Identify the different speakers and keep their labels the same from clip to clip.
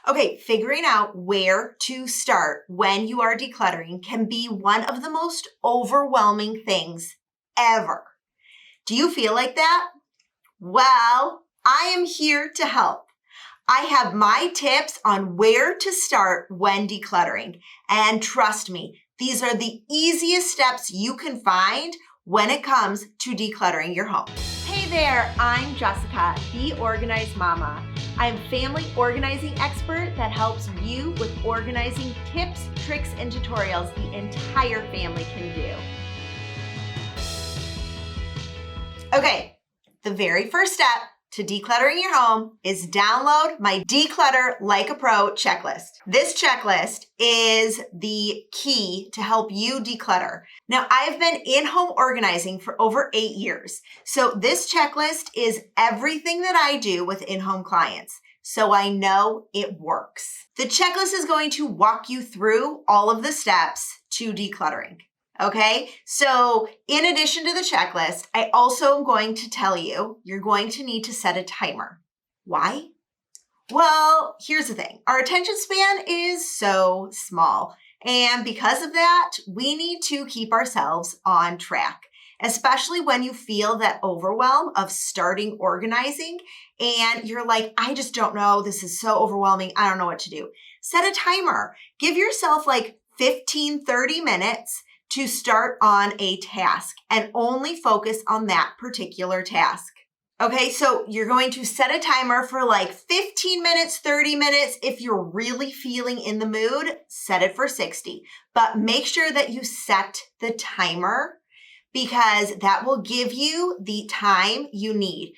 Speaker 1: Okay, figuring out where to start when you are decluttering can be one of the most overwhelming things ever. Do you feel like that? Well, I am here to help. I have my tips on where to start when decluttering. And trust me, these are the easiest steps you can find when it comes to decluttering your home. Hey there, I'm Jessica, the Organized Mama. I'm a family organizing expert that helps you with organizing tips, tricks, and tutorials the entire family can do. Okay, the very first step to decluttering your home is download my Declutter Like a Pro checklist. This checklist is the key to help you declutter. Now, I've been in-home organizing for over 8 years. So this checklist is everything that I do with in-home clients. So I know it works. The checklist is going to walk you through all of the steps to decluttering. Okay, so in addition to the checklist, I also am going to tell you, you're going to need to set a timer. Why? Well, here's the thing. Our attention span is so small. And because of that, we need to keep ourselves on track, especially when you feel that overwhelm of starting organizing and you're like, I just don't know. This is so overwhelming. I don't know what to do. Set a timer. Give yourself like 15, 30 minutes to start on a task and only focus on that particular task. Okay, so you're going to set a timer for like 15 minutes, 30 minutes. If you're really feeling in the mood, set it for 60. But make sure that you set the timer because that will give you the time you need.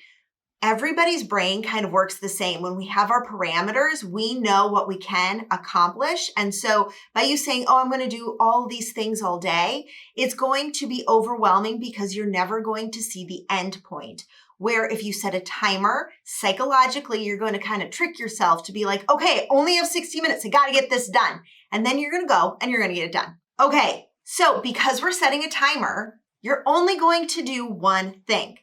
Speaker 1: Everybody's brain kind of works the same. When we have our parameters, we know what we can accomplish. And so by you saying, oh, I'm going to do all these things all day, it's going to be overwhelming because you're never going to see the end point. Where if you set a timer, psychologically, you're going to kind of trick yourself to be like, okay, only have 60 minutes. I got to get this done. And then you're going to go and you're going to get it done. Okay, so because we're setting a timer, you're only going to do one thing.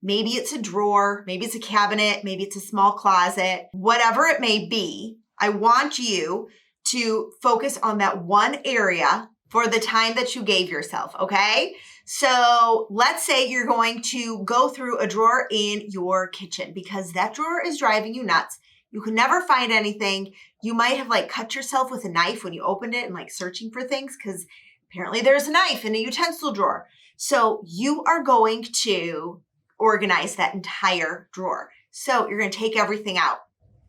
Speaker 1: Maybe it's a drawer, maybe it's a cabinet, maybe it's a small closet, whatever it may be. I want you to focus on that one area for the time that you gave yourself, okay? So let's say you're going to go through a drawer in your kitchen because that drawer is driving you nuts. You can never find anything. You might have like cut yourself with a knife when you opened it and like searching for things because apparently there's a knife in a utensil drawer. So you are going to organize that entire drawer. So you're going to take everything out.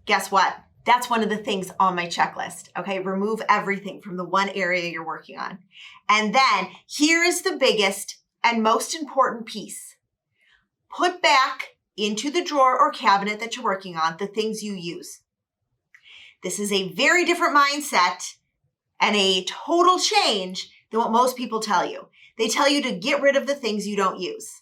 Speaker 1: Guess what? That's one of the things on my checklist. Okay. Remove everything from the one area you're working on. And then here is the biggest and most important piece. Put back into the drawer or cabinet that you're working on the things you use. This is a very different mindset and a total change than what most people tell you. They tell you to get rid of the things you don't use.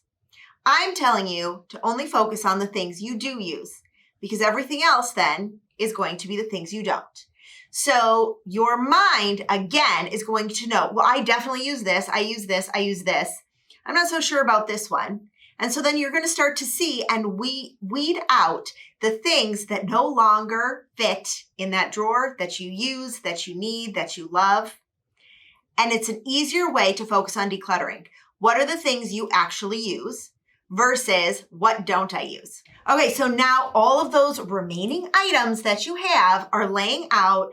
Speaker 1: I'm telling you to only focus on the things you do use because everything else then is going to be the things you don't. So your mind, again, is going to know, well, I definitely use this. I use this. I use this. I'm not so sure about this one. And so then you're going to start to see and weed out the things that no longer fit in that drawer that you use, that you need, that you love. And it's an easier way to focus on decluttering. What are the things you actually use versus what don't I use? Okay, so now all of those remaining items that you have are laying out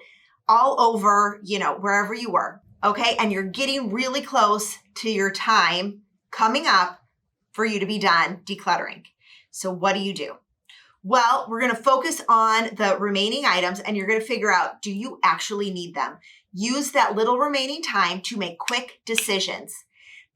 Speaker 1: all over, wherever you were, okay? And you're getting really close to your time coming up for you to be done decluttering. So what do? Well, we're going to focus on the remaining items and you're going to figure out, do you actually need them? Use that little remaining time to make quick decisions.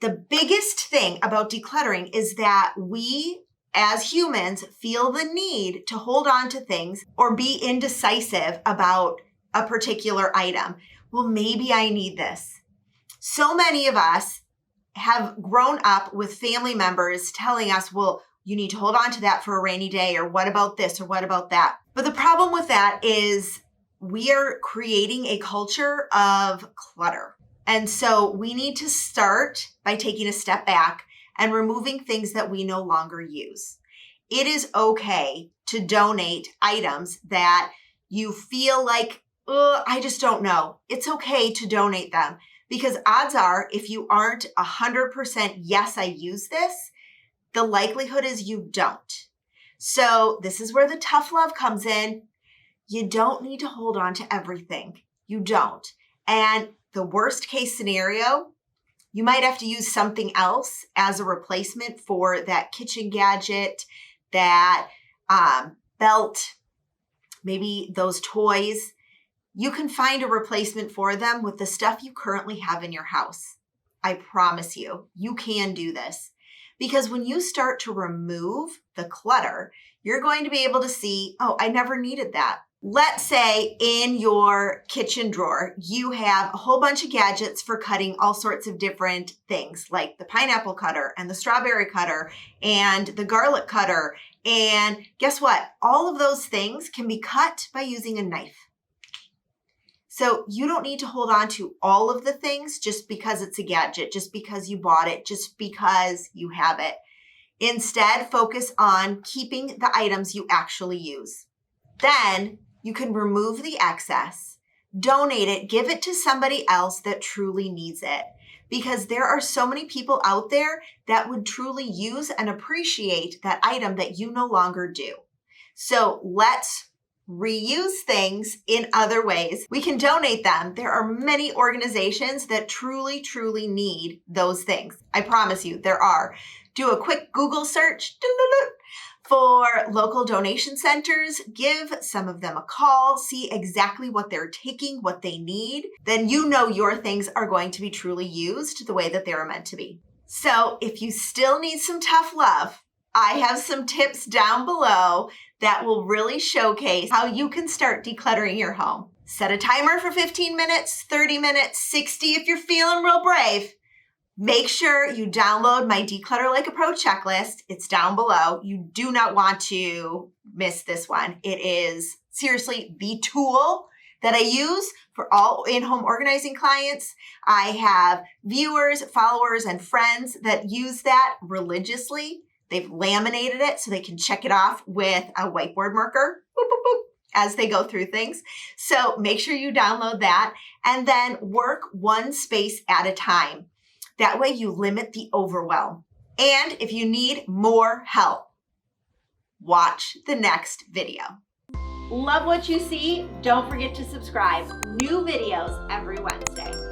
Speaker 1: The biggest thing about decluttering is that we, as humans, feel the need to hold on to things or be indecisive about a particular item. Well, maybe I need this. So many of us have grown up with family members telling us, well, you need to hold on to that for a rainy day, or what about this, or what about that? But the problem with that is we are creating a culture of clutter. And so we need to start by taking a step back and removing things that we no longer use. It is okay to donate items that you feel like, I just don't know, it's okay to donate them, because odds are if you aren't 100% yes, I use this, the likelihood is you don't. So this is where the tough love comes in. You don't need to hold on to everything. You don't. And the worst case scenario, you might have to use something else as a replacement for that kitchen gadget, that belt, maybe those toys. You can find a replacement for them with the stuff you currently have in your house. I promise you, you can do this. Because when you start to remove the clutter, you're going to be able to see, oh, I never needed that. Let's say in your kitchen drawer, you have a whole bunch of gadgets for cutting all sorts of different things, like the pineapple cutter and the strawberry cutter and the garlic cutter. And guess what? All of those things can be cut by using a knife. So you don't need to hold on to all of the things just because it's a gadget, just because you bought it, just because you have it. Instead, focus on keeping the items you actually use. Then you can remove the excess, donate it, give it to somebody else that truly needs it. Because there are so many people out there that would truly use and appreciate that item that you no longer do. So let's reuse things in other ways. We can donate them. There are many organizations that truly, truly need those things. I promise you, there are. Do a quick Google search for local donation centers. Give some of them a call. See exactly what they're taking, what they need. Then you know your things are going to be truly used the way that they're meant to be. So if you still need some tough love, I have some tips down below that will really showcase how you can start decluttering your home. Set a timer for 15 minutes, 30 minutes, 60 if you're feeling real brave. Make sure you download my Declutter Like a Pro checklist. It's down below. You do not want to miss this one. It is seriously the tool that I use for all in-home organizing clients. I have viewers, followers, and friends that use that religiously. They've laminated it so they can check it off with a whiteboard marker boop, boop, boop, as they go through things. So make sure you download that and then work one space at a time. That way you limit the overwhelm. And if you need more help, watch the next video. Love what you see? Don't forget to subscribe. New videos every Wednesday.